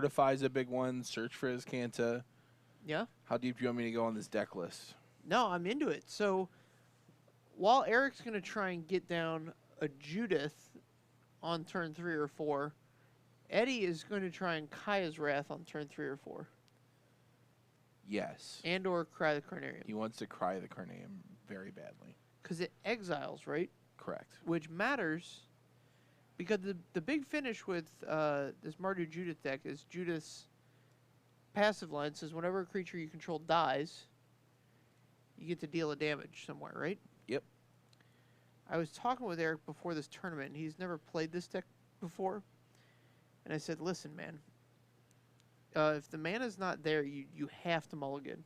Fortify's a big one. Search for his Canta. Yeah. How deep do you want me to go on this deck list? No, I'm into it. So while Eric's going to try and get down a Judith on turn 3 or 4, Eddie is going to try and Kaya's Wrath on turn 3 or 4. Yes. And or Cry the Carnarium. He wants to Cry the Carnarium very badly. Because it exiles, right? Correct. Which matters because the big finish with this Mardu Judith deck is Judith's passive line says whenever a creature you control dies, you get to deal a damage somewhere, right? Yep. I was talking with Eric before this tournament, and he's never played this deck before. And I said, listen, man, if the mana's not there, you have to mulligan.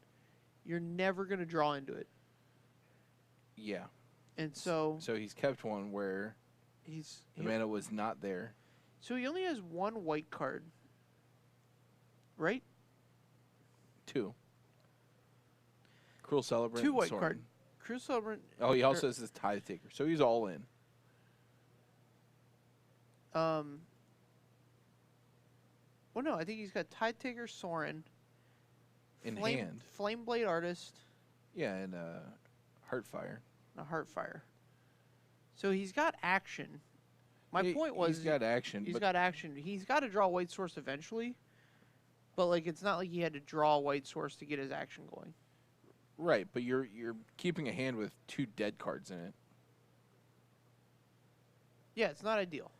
You're never going to draw into it. Yeah. And so he's kept one where the mana was not there. So he only has one white card, right? 2. Cruel Celebrant. 2 white card. Cruel Celebrant. Oh, he also has this Tithe Taker, so he's all in. Well, no, I think he's got Tide Taker, Sorin. In hand. Flameblade Artist. Yeah, and Heartfire. A Heartfire. So he's got action. My point was... He's got action. He's got action. He's got to draw White Source eventually. But, like, it's not like he had to draw White Source to get his action going. Right, but you're keeping a hand with 2 dead cards in it. Yeah, it's not ideal.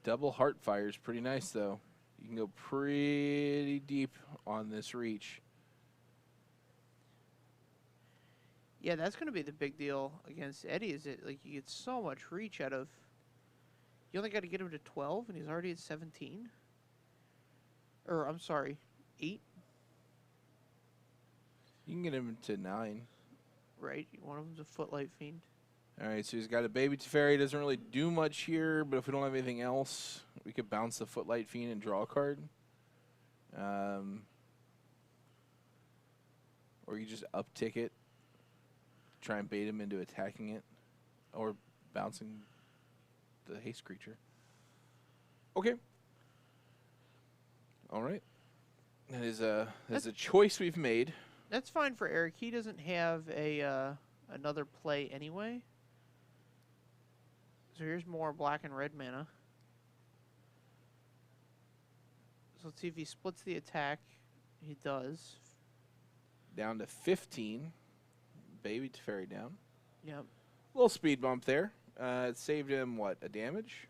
Double Heartfire is pretty nice, though. You can go pretty deep on this reach. Yeah, that's going to be the big deal against Eddie, is it? Like, you get so much reach out of... You only got to get him to 12, and he's already at 17? Or, I'm sorry, 8? You can get him to 9. Right, one of them's a Footlight Fiend. All right, so he's got a Baby Teferi. Doesn't really do much here, but if we don't have anything else, we could bounce the Footlight Fiend and draw a card. Or you just uptick it, try and bait him into attacking it, or bouncing the haste creature. Okay. All right. That's a choice we've made. That's fine for Eric. He doesn't have another play anyway. So here's more black and red mana. So let's see if he splits the attack. He does. Down to 15. Baby Teferi down. Yep. Little speed bump there. It saved him, what, a damage?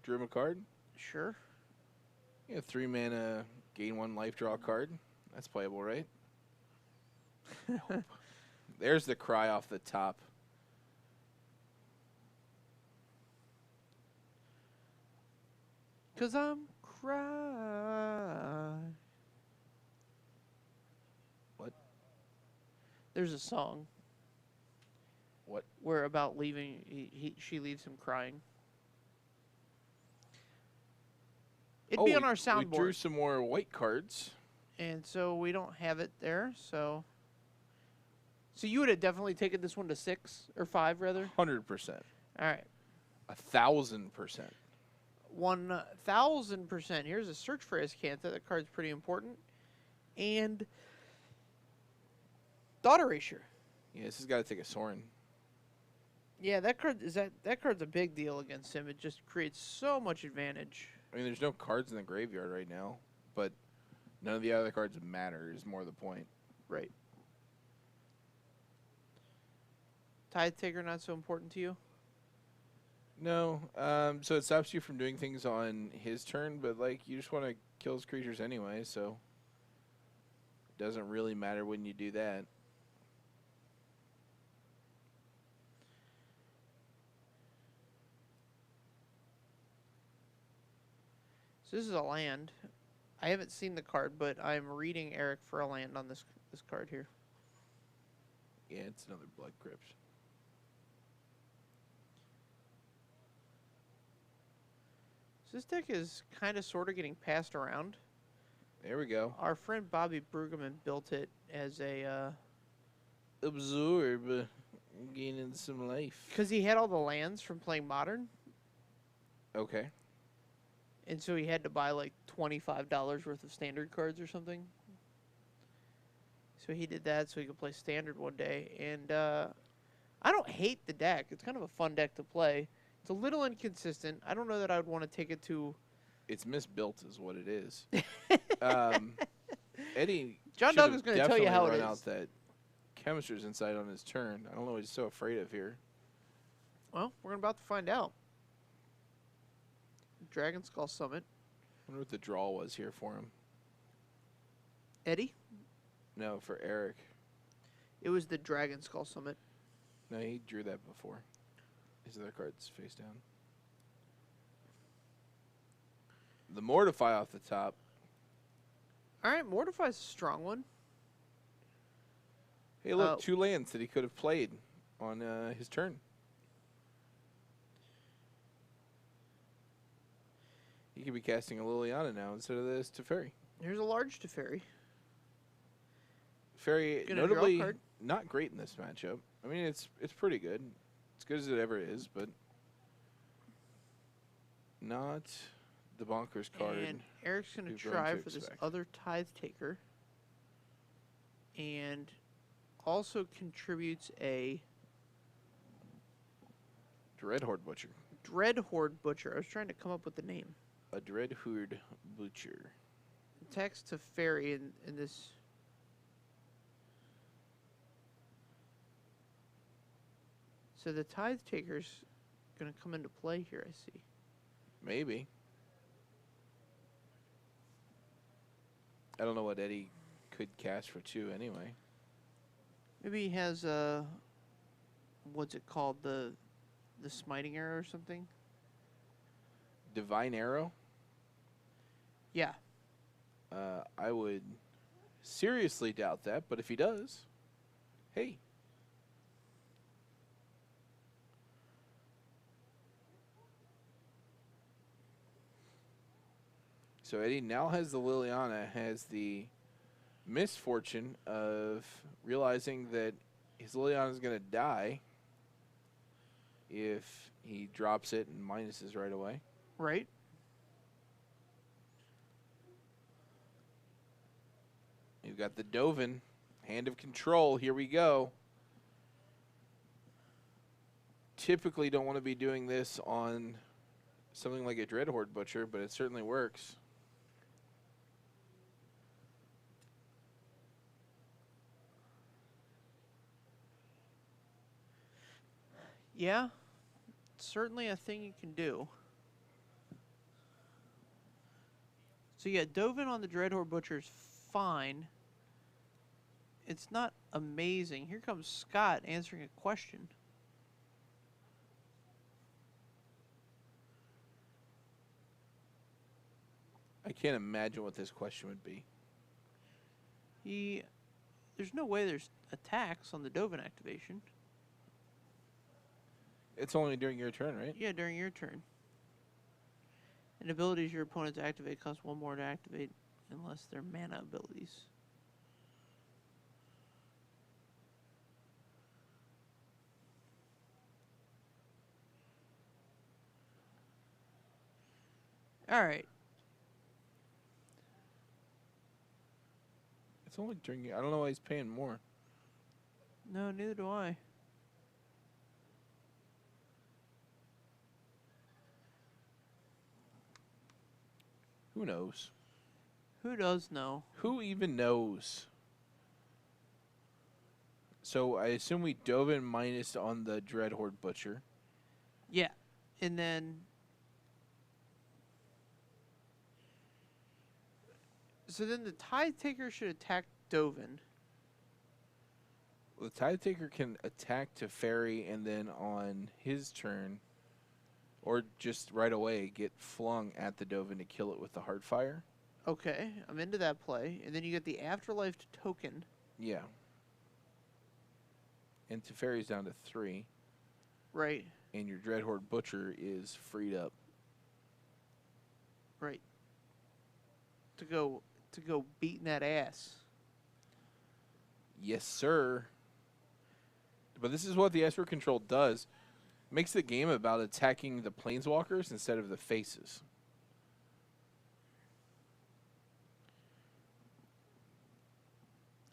Drew him a card? Sure. Yeah, 3 mana, gain 1 life, draw a card. That's playable, right? Nope. There's the cry off the top. Cause I'm crying. What? There's a song. What? Where about leaving, she leaves him crying. It'd be on our soundboard. We drew some more white cards. And so we don't have it there, so... So you would have definitely taken this one to 6, or 5, rather? 100%. All right. 1,000%. 1,000%. Here's a search for Escanta. That card's pretty important. And... Thought Erasure. Yeah, this has got to take a Sorin. Yeah, that card's a big deal against him. It just creates so much advantage. I mean, there's no cards in the graveyard right now, but none of the other cards matter is more the point. Right. Tithe Taker not so important to you? No. So it stops you from doing things on his turn, but like you just want to kill his creatures anyway, so it doesn't really matter when you do that. So this is a land. I haven't seen the card, but I'm reading Eric for a land on this card here. Yeah, it's another Blood Crypt. So this deck is kind of sort of getting passed around. There we go. Our friend Bobby Brueggemann built it as a... Absorb. Gaining some life. Because he had all the lands from playing Modern. Okay. And so he had to buy like $25 worth of standard cards or something. So he did that so he could play standard one day. And I don't hate the deck. It's kind of a fun deck to play. It's a little inconsistent. I don't know that I would want to take it to... It's misbuilt is what it is. Eddie John Doug is going to tell you how it run is. out that Chemistry's Insight on his turn. I don't know what he's so afraid of here. Well, we're about to find out. Dragon Skull Summit. I wonder what the draw was here for him. Eddie? No, for Eric. It was the Dragon Skull Summit. No, he drew that before. His other card's face down. The Mortify off the top. All right, Mortify's a strong one. Hey, look, 2 lands that he could have played on his turn. He could be casting a Liliana now instead of this Teferi. Here's a large Teferi. Teferi, notably not great in this matchup. I mean, it's pretty good. As good as it ever is, but not the bonkers card. And Eric's going to try for this other Tithe Taker. And also contributes a... Dreadhorde Butcher. Dreadhorde Butcher. I was trying to come up with the name. A Dreadhorde Butcher. Text to Fairy in this... So the Tithe Taker's going to come into play here, I see. Maybe. I don't know what Eddie could cast for 2 anyway. Maybe he has what's it called, the Smiting Arrow or something? Divine Arrow? Yeah. I would seriously doubt that, but if he does, hey. So Eddie now has the Liliana, has the misfortune of realizing that his Liliana is going to die if he drops it and minuses right away. Right. You've got the Dovin, Hand of Control. Here we go. Typically don't want to be doing this on something like a Dreadhorde Butcher, but it certainly works. Yeah, certainly a thing you can do. So yeah, Dovin on the Dreadhorde Butcher is fine. It's not amazing. Here comes Scott answering a question. I can't imagine what this question would be. There's no way there's attacks on the Dovin activation. It's only during your turn, right? Yeah, during your turn. And abilities your opponents activate cost 1 more to activate unless they're mana abilities. Alright. It's only during your... I don't know why he's paying more. No, neither do I. Who knows? Who does know? Who even knows? So I assume we dove in minus on the Dreadhorde Butcher. Yeah. And then... So then the Tithe Taker should attack Dovin. The Tithe Taker can attack Teferi and then on his turn, or just right away, get flung at the Dovin to kill it with the Heartfire. Okay, I'm into that play. And then you get the Afterlife token. Yeah. And Teferi's down to 3. Right. And your Dreadhorde Butcher is freed up. Right. To go beating that ass. Yes, sir. But this is what the Esper control does. Makes the game about attacking the planeswalkers instead of the faces.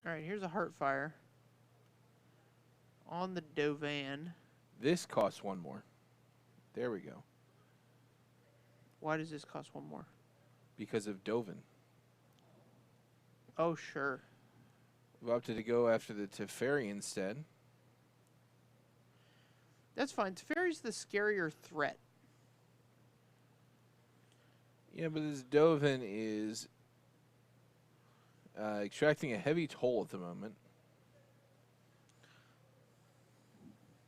All right, here's a Heartfire on the Dovan. This costs one more. There we go. Why does this cost one more? Because of Dovin. Oh, sure. We've opted to go after the Teferi instead. That's fine. Teferi's the scarier threat. Yeah, but this Dovin is extracting a heavy toll at the moment.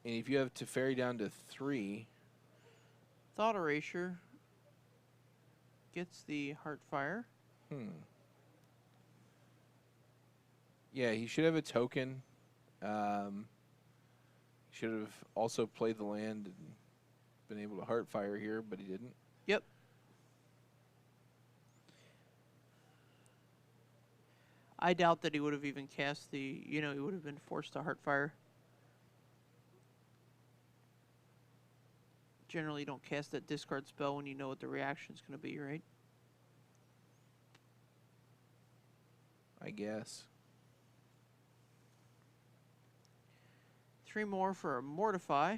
And if you have Teferi down to 3... Thought Erasure gets the Heartfire. Yeah, he should have a token. He should have also played the land and been able to Heartfire here, but he didn't. Yep. I doubt that he would have even cast the, he would have been forced to Heartfire. Generally, you don't cast that discard spell when you know what the reaction's going to be, right? I guess. 3 more for a Mortify.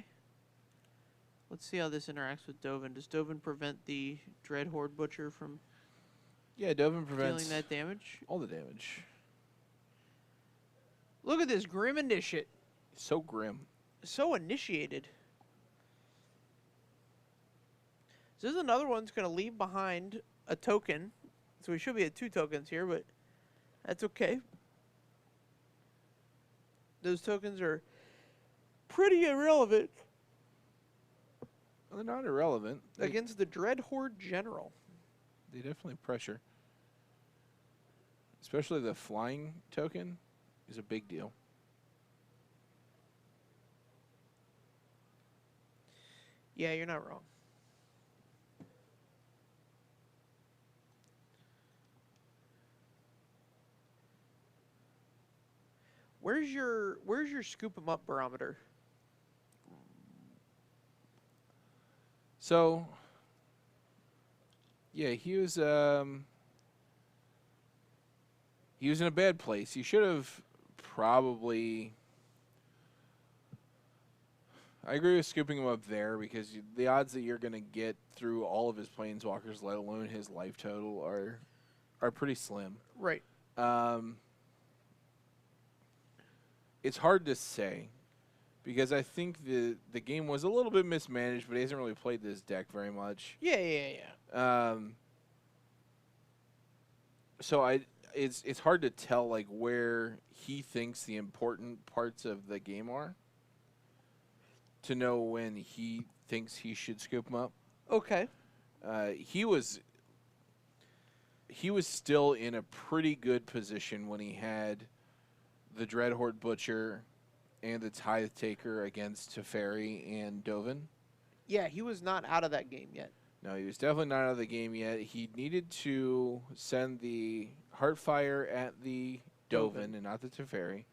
Let's see how this interacts with Dovin. Does Dovin prevent the Dreadhorde Butcher from Dovin prevents dealing that damage? all the damage. Look at this Grim Initiate. So grim. So initiated. So this is another one that's going to leave behind a token. So we should be at 2 tokens here, but that's okay. Those tokens are pretty irrelevant Well, they're not irrelevant. against the Dreadhorde General. They definitely pressure. Especially the flying token is a big deal. Yeah, you're not wrong. Where's your scoop 'em up barometer? So, yeah, he was in a bad place. He should have probably. I agree with scooping him up there because the odds that you're going to get through all of his planeswalkers, let alone his life total, are pretty slim. Right. It's hard to say because I think the game was a little bit mismanaged, but he hasn't really played this deck very much. Yeah. So it's hard to tell like where he thinks the important parts of the game are to know when he thinks he should scoop him up. Okay. He was still in a pretty good position when he had the Dreadhorde Butcher and the Tithe Taker against Teferi and Dovin. Yeah, he was not out of that game yet. No, he was definitely not out of the game yet. He needed to send the Heartfire at the Dovin and not the Teferi.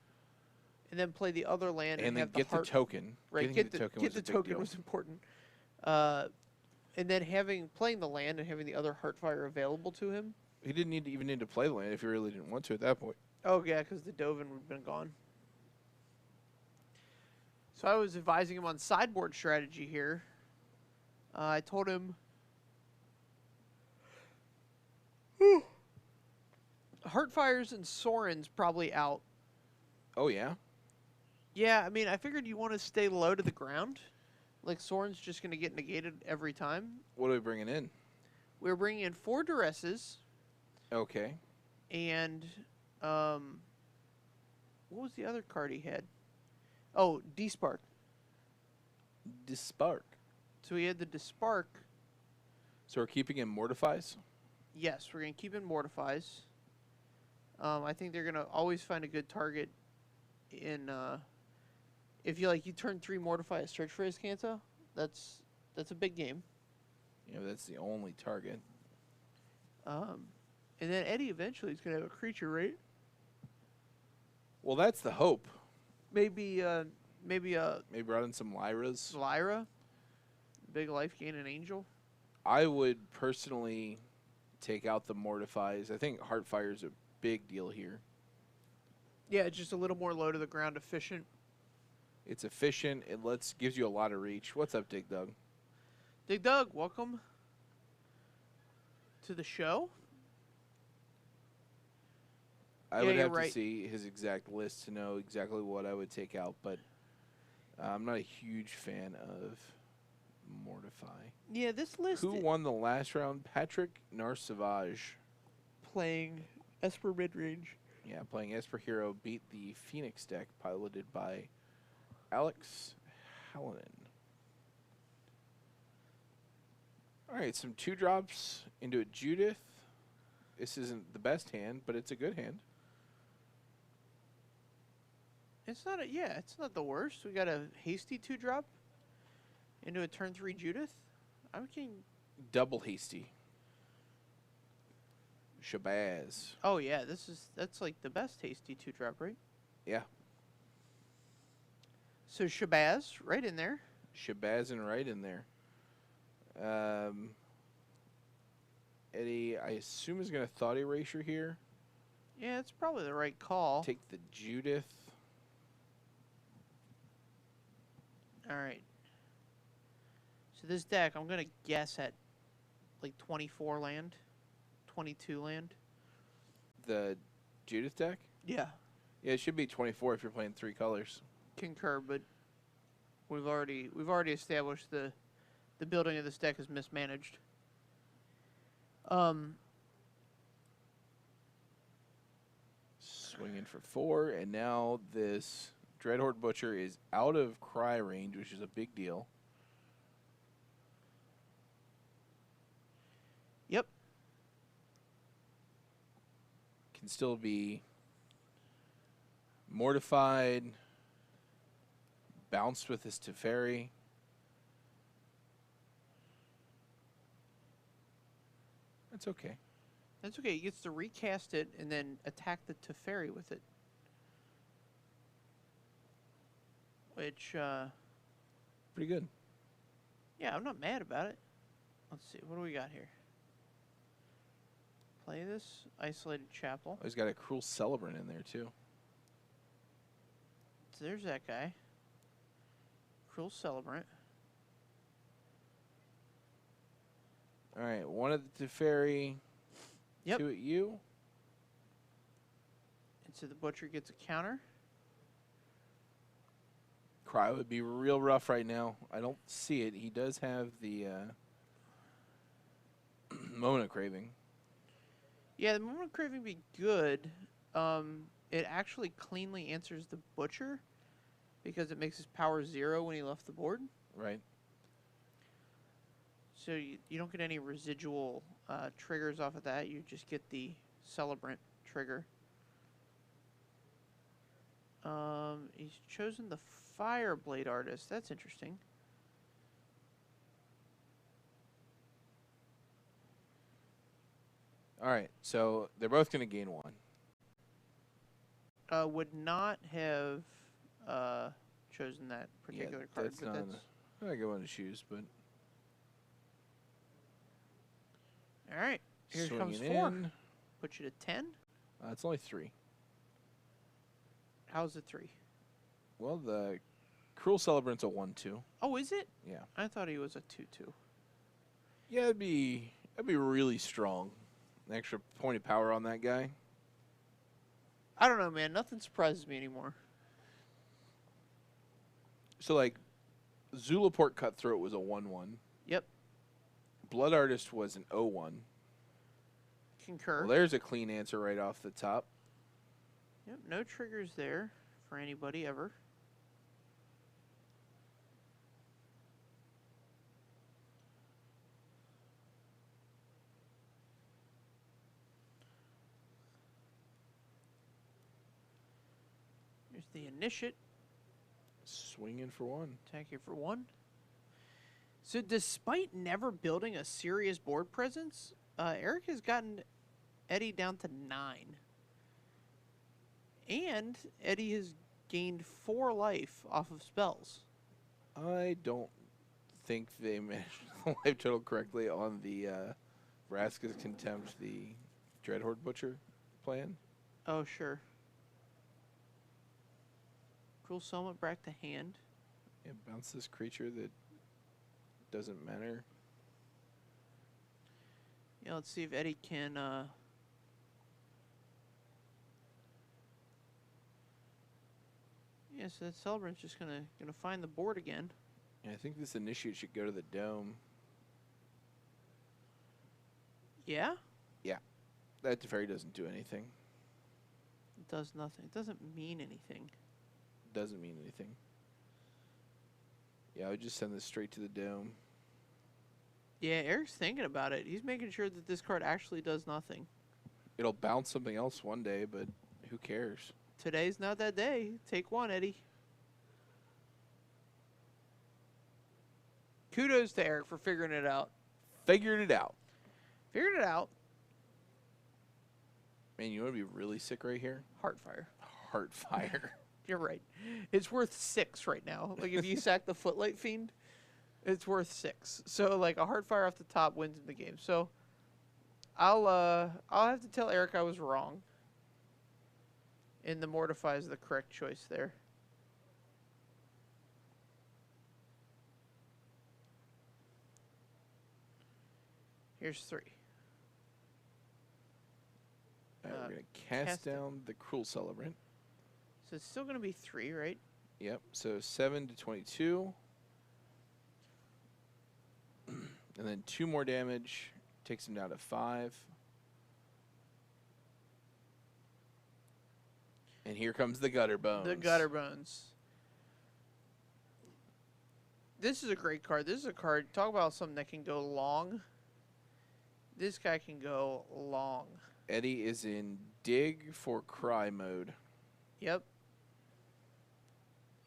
And then play the other land And then have get the token. Right, Getting the token was a big token deal. was important. And then playing the land and having the other Heartfire available to him. He didn't even need to play the land if he really didn't want to at that point. Oh, yeah, because the Dovin would have been gone. So I was advising him on sideboard strategy here. I told him Heartfires and Sorin's probably out. Oh, yeah? Yeah, I mean, I figured you want to stay low to the ground. Like, Sorin's just going to get negated every time. What are we bringing in? We're bringing in 4 Duresses. Okay. And, what was the other card he had? Oh, Despark. Dispark. So he had the Despark. So we're keeping in Mortifies? Yes, we're going to keep in Mortifies. I think they're going to always find a good target in, if you turn 3 Mortify a Search for Azcanta, that's a big game. Yeah, that's the only target. And then Eddie eventually is going to have a creature, right? Well, that's the hope. Maybe Maybe brought in some Lyras. Lyra, big life gain an angel. I would personally take out the Mortifies. I think Heartfire is a big deal here. Yeah, just a little more low to the ground, efficient. It's efficient. It gives you a lot of reach. What's up, Dig Dug? Dig Dug, welcome to the show. I would have to see his exact list to know exactly what I would take out, but I'm not a huge fan of Mortify. Yeah, this list... Who won the last round? Patrick Narsavage. Playing Esper mid-range. Yeah, playing Esper Hero beat the Phoenix deck piloted by Alex Hallinan. All right, some 2-drops into a Judith. This isn't the best hand, but it's a good hand. It's not it's not the worst. We got a hasty 2-drop into a turn 3 Judith. I'm kidding. Double hasty. Shabazz. Oh yeah, that's like the best hasty 2-drop, right? Yeah. So Shabazz right in there. Shabazz and right in there. Eddie, I assume is going to Thought Erasure here. Yeah, it's probably the right call. Take the Judith. All right. So this deck, I'm going to guess at like 24 land, 22 land. The Judith deck? Yeah. Yeah, it should be 24 if you're playing 3 colors. Concur, but we've already established the building of this deck is mismanaged. Swinging for 4, and now this Dreadhorde Butcher is out of cry range, which is a big deal. Yep. Can still be mortified, bounced with his Teferi. That's okay. That's okay. He gets to recast it and then attack the Teferi with it. Which, pretty good. Yeah, I'm not mad about it. Let's see. What do we got here? Play this Isolated Chapel. Oh, he's got a Cruel Celebrant in there, too. So there's that guy. Cruel Celebrant. All right, 1 at the Teferi. Yep. 2 at you. And so the Butcher gets a counter. Cry would be real rough right now. I don't see it. He does have the Moment of Craving. Yeah, the Moment of Craving would be good. It actually cleanly answers the Butcher because it makes his power 0 when he left the board. Right. So you don't get any residual triggers off of that. You just get the Celebrant trigger. He's chosen the Fireblade Artist. That's interesting. All right, so they're both going to gain 1. Would not have chosen that particular card. That's not a good one to choose, but... All right, here comes 4. In. Put you to 10. It's only 3. How's it 3? Well, the Cruel Celebrant's a 1/2. Oh, is it? Yeah. I thought he was a 2/2. Yeah, it'd be really strong. An extra point of power on that guy. I don't know, man. Nothing surprises me anymore. So, like, Zulaport Cutthroat was a 1/1. Yep. Blood Artist was an 0/1. Concur. Well, there's a clean answer right off the top. Yep, no triggers there for anybody ever. Here's the Initiate. Swinging for 1. Attack here for 1. So despite never building a serious board presence, Eric has gotten Eddie down to 9. And Eddie has gained 4 life off of spells. I don't think they managed the life total correctly on the Vraska's Contempt, the Dreadhorde Butcher plan. Oh, sure. Cruel Summit back to hand. Yeah, bounce this creature that doesn't matter. Yeah, let's see if Eddie can. Yeah, so that Celebrant's just gonna find the board again. Yeah, I think this Initiate should go to the dome. Yeah? Yeah. That Teferi doesn't do anything. It does nothing. It doesn't mean anything. Doesn't mean anything. Yeah, I would just send this straight to the dome. Yeah, Eric's thinking about it. He's making sure that this card actually does nothing. It'll bounce something else one day, but who cares? Today's not that day. Take one, Eddie. Kudos to Eric for figuring it out. Figured it out. Figured it out. Man, you want to be really sick right here? Heartfire. Heartfire. You're right. It's worth 6 right now. Like, if you sack the Footlight Fiend, it's worth 6. So, like, a Heartfire off the top wins in the game. So, I'll have to tell Eric I was wrong. And the Mortify is the correct choice there. Here's 3. We're going to cast down the Cruel Celebrant. So it's still going to be 3, right? Yep. So 7 to 22. And then 2 more damage. Takes him down to 5. And here comes the Gutter Bones. The Gutter Bones. This is a great card. This is a card. Talk about something that can go long. This guy can go long. Eddie is in dig for cry mode. Yep.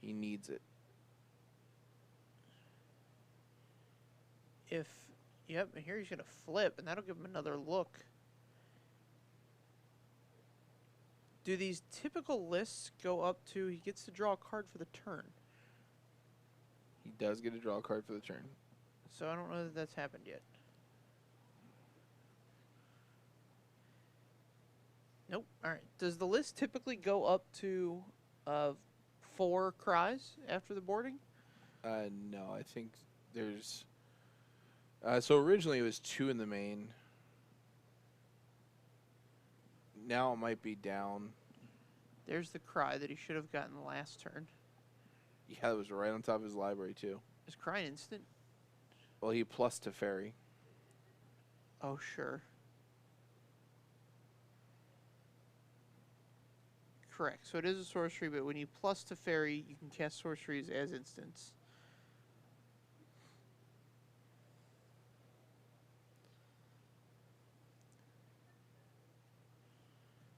He needs it. Yep, and here he's going to flip, and that'll give him another look. Do these typical lists go up to he gets to draw a card for the turn? He does get to draw a card for the turn. So I don't know that that's happened yet. Nope. All right. Does the list typically go up to 4 cries after the boarding? No, I think there's... so originally it was 2 in the main. Now it might be down. There's the cry that he should have gotten last turn. Yeah, it was right on top of his library, too. Is cry an instant? Well, he plus Teferi. Oh, sure. Correct. So it is a sorcery, but when you plus Teferi, you can cast sorceries as instants.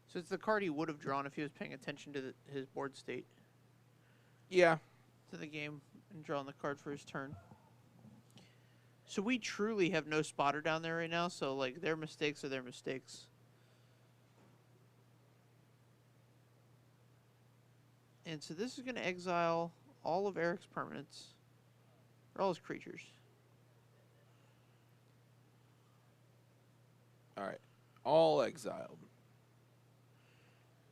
So it's the card he would have drawn if he was paying attention to his board state. Yeah. To the game and drawing the card for his turn. So we truly have no spotter down there right now, so like their mistakes are their mistakes. And so this is going to exile all of Eric's permanents, or all his creatures. All right. All exiled.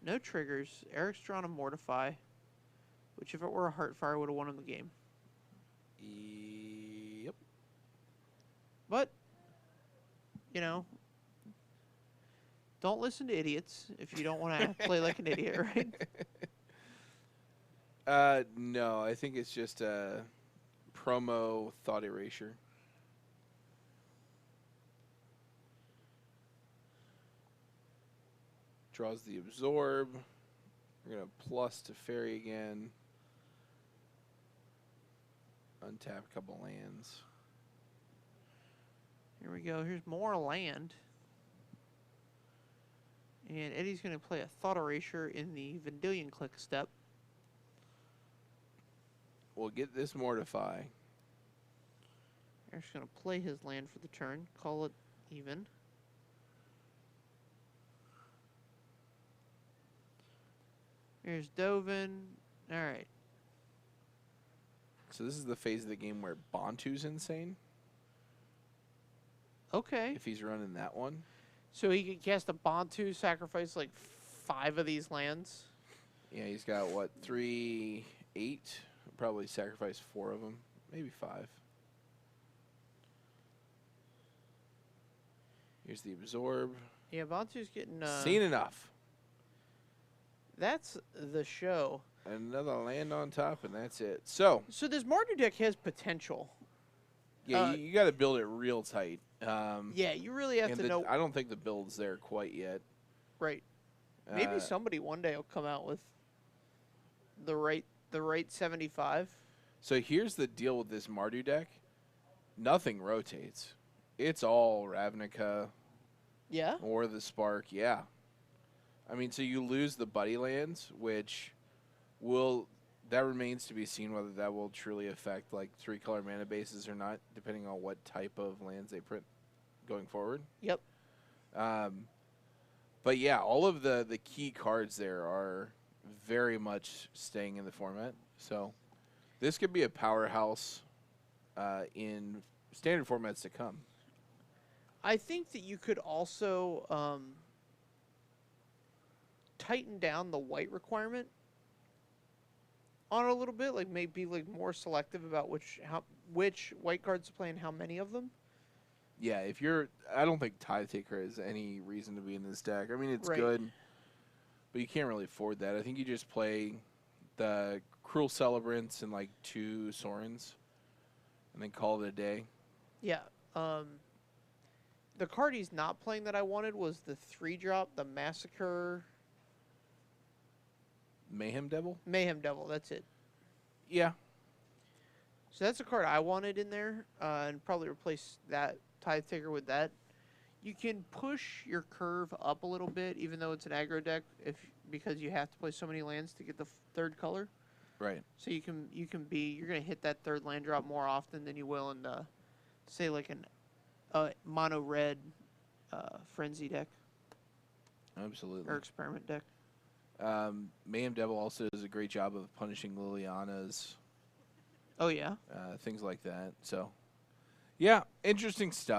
No triggers. Eric's drawn a Mortify, which if it were a Heartfire would have won him the game. Yep. But, you know, don't listen to idiots if you don't want to play like an idiot, right? No, I think it's just a promo thought erasure. Draws the absorb. We're going to plus Teferi again. Untap a couple lands. Here we go. Here's more land. And Eddie's going to play a thought erasure in the Vendilion Click step. We'll get this Mortify. Eric's going to play his land for the turn. Call it even. Here's Dovin. All right. So this is the phase of the game where Bantu's insane. Okay. If he's running that one. So he can cast a Bantu, sacrifice like 5 of these lands. Yeah, he's got, what, 3 8. Probably sacrifice 4 of them, maybe 5. Here's the absorb. Yeah, Bantu's getting. Seen enough. That's the show. Another land on top, and that's it. So this Mardu deck has potential. yeah, you got to build it real tight. Yeah, you really have to know. I don't think the build's there quite yet. Right. Maybe somebody one day will come out with the right 75. So here's the deal with this Mardu deck. Nothing rotates. It's all Ravnica Yeah. or the Spark. Yeah. I mean, so you lose the buddy lands, which that remains to be seen whether that will truly affect like 3-color mana bases or not, depending on what type of lands they print going forward. Yep. But yeah, all of the key cards there are very much staying in the format. So this could be a powerhouse in standard formats to come. I think that you could also tighten down the white requirement on it a little bit, like maybe like more selective about which white cards to play and how many of them. Yeah, I don't think Tithe Taker has any reason to be in this deck. I mean, it's Right. good, but you can't really afford that. I think you just play the Cruel Celebrants and like 2 Sorens, and then call it a day. Yeah. The card he's not playing that I wanted was the 3-drop, the Massacre. Mayhem Devil? Mayhem Devil, that's it. Yeah. So that's a card I wanted in there, and probably replace that Tithe Taker with that. You can push your curve up a little bit, even though it's an aggro deck, because you have to play so many lands to get the 3rd color. Right. So you're gonna hit that 3rd land drop more often than you will in say like an mono red frenzy deck Absolutely. or experiment deck. Mayhem Devil also does a great job of punishing Liliana's. Oh yeah. Things like that. So, yeah, interesting stuff.